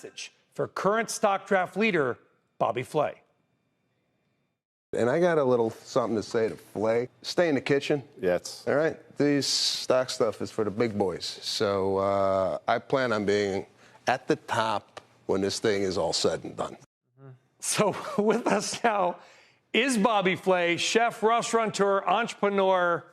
message for current stock draft leader Bobby Flay. And I got a little something to say to Flay. Stay in the kitchen. Yes. All right? This stock stuff is for the big boys. So I plan on being at the top when this thing is all said and done. So with us now is Bobby Flay, chef, restaurateur, entrepreneur.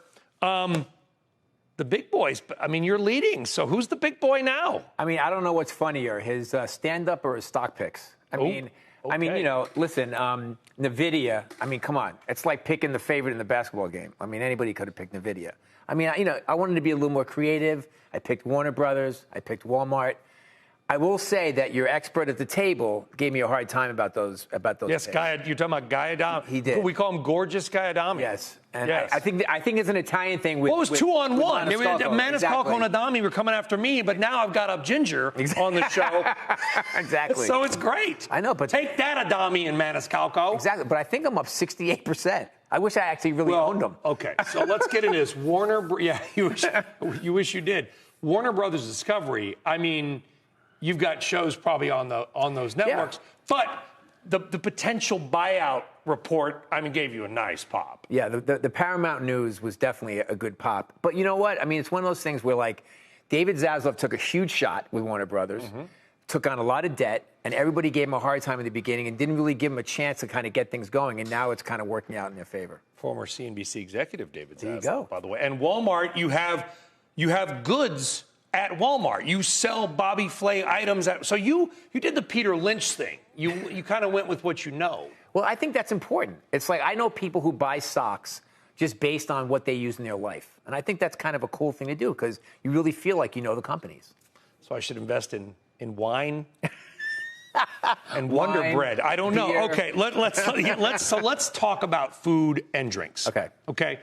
The big boys, I mean, you're leading. So who's the big boy now? I mean, I don't know what's funnier, his stand-up or his stock picks. I mean, you know, listen, NVIDIA, I mean, come on. It's like picking the favorite in the basketball game. I mean, anybody could have picked NVIDIA. I mean, you know, I wanted to be a little more creative. I picked Warner Brothers. I picked Walmart. I will say that your expert at the table gave me a hard time about those. Yes, picks. you're talking about Guy Adami. He did. We call him Gorgeous Guy Adami. Yes. And yes. I think it's an Italian thing. With, well, it was 2-on-1. Maniscalco exactly. and Adami were coming after me, but now I've got Up Ginger on the show. Exactly. So it's great. I know, but take that, Adami and Maniscalco. Exactly, but I think I'm up 68%. I wish I actually really owned them. Okay, so let's get into this. Yeah, you wish you did. Warner Brothers Discovery. I mean, you've got shows probably on those networks, but the potential buyout report, I mean, gave you a nice pop. Yeah, the Paramount News was definitely a good pop. But you know what? I mean, it's one of those things where, like, David Zaslav took a huge shot with Warner Brothers, took on a lot of debt, and everybody gave him a hard time in the beginning and didn't really give him a chance to kind of get things going, and now it's kind of working out in their favor. Former CNBC executive David Zaslav, there you go. By the way. And Walmart, you have goods at Walmart. You sell Bobby Flay items. So you did the Peter Lynch thing. You kind of went with what you know. Well, I think that's important. It's like I know people who buy stocks just based on what they use in their life. And I think that's kind of a cool thing to do because you really feel like you know the companies. So I should invest in wine and Wonder Bread. I don't know. Beer. Okay, let's talk about food and drinks. Okay.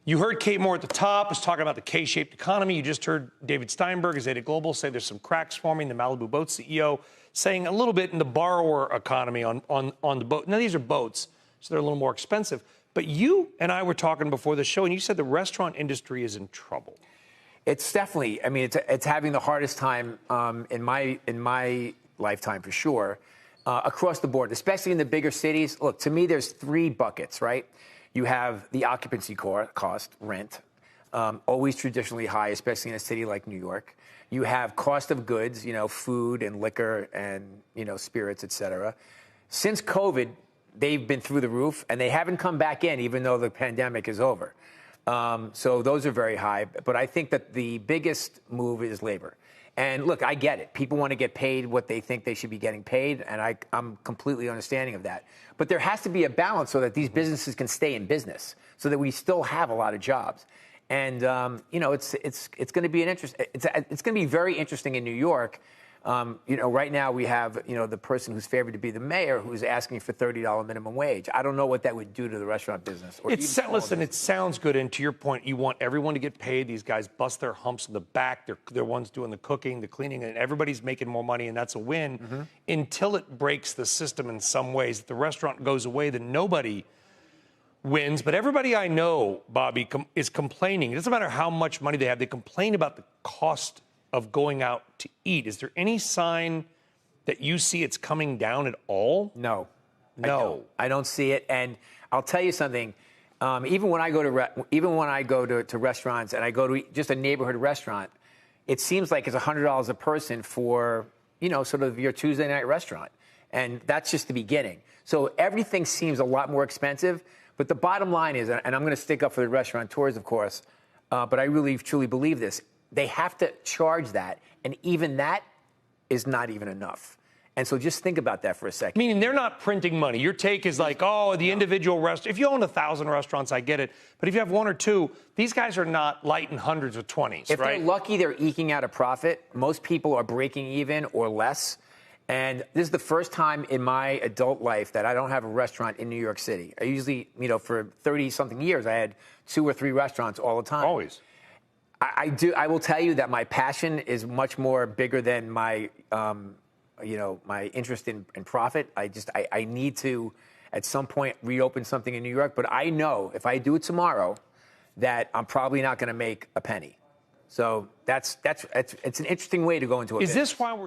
You heard Kate Moore at the top was talking about the K-shaped economy. You just heard David Steinberg, Zeta Global, say there's some cracks forming. The Malibu Boat CEO saying a little bit in the borrower economy on the boat. Now, these are boats, so they're a little more expensive. But you and I were talking before the show, and you said the restaurant industry is in trouble. It's definitely, I mean, it's having the hardest time in my lifetime for sure, across the board, especially in the bigger cities. Look, to me, there's three buckets, right? You have the occupancy cost, rent, always traditionally high, especially in a city like New York. You have cost of goods, you know, food and liquor and, you know, spirits, et cetera. Since COVID, they've been through the roof, and they haven't come back in, even though the pandemic is over. So those are very high. But I think that the biggest move is labor. And look, I get it. People want to get paid what they think they should be getting paid, and I'm completely understanding of that. But there has to be a balance so that these businesses can stay in business, so that we still have a lot of jobs. And you know, it's going to be it's going to be very interesting in New York. You know, right now we have, you know, the person who's favored to be the mayor who's asking for $30 minimum wage. I don't know what that would do to the restaurant business. Listen, it sounds good. And to your point, you want everyone to get paid. These guys bust their humps in the back. They're ones doing the cooking, the cleaning, and everybody's making more money, and that's a win until it breaks the system in some ways. If the restaurant goes away, then nobody wins. But everybody I know, Bobby, is complaining. It doesn't matter how much money they have. They complain about the cost of going out to eat. Is there any sign that you see it's coming down at all? No. I don't see it. And I'll tell you something. Even when I go to restaurants and I go to just a neighborhood restaurant, it seems like it's $100 a person for, you know, sort of your Tuesday night restaurant. And that's just the beginning. So everything seems a lot more expensive. But the bottom line is, and I'm going to stick up for the restaurateurs, of course, but I really, truly believe this. They have to charge that, and even that is not even enough. And so just think about that for a second. Meaning they're not printing money. Your take is like, individual restaurant. If you own 1,000 restaurants, I get it. But if you have one or two, these guys are not lighting hundreds of 20s, if right? they're lucky, they're eking out a profit. Most people are breaking even or less. And this is the first time in my adult life that I don't have a restaurant in New York City. I usually, you know, for 30-something years, I had 2 or 3 restaurants all the time. Always. I will tell you that my passion is much more bigger than my, you know, my interest in profit. I need to, at some point, reopen something in New York. But I know if I do it tomorrow, that I'm probably not going to make a penny. So it's an interesting way to go into a business. Is this why we're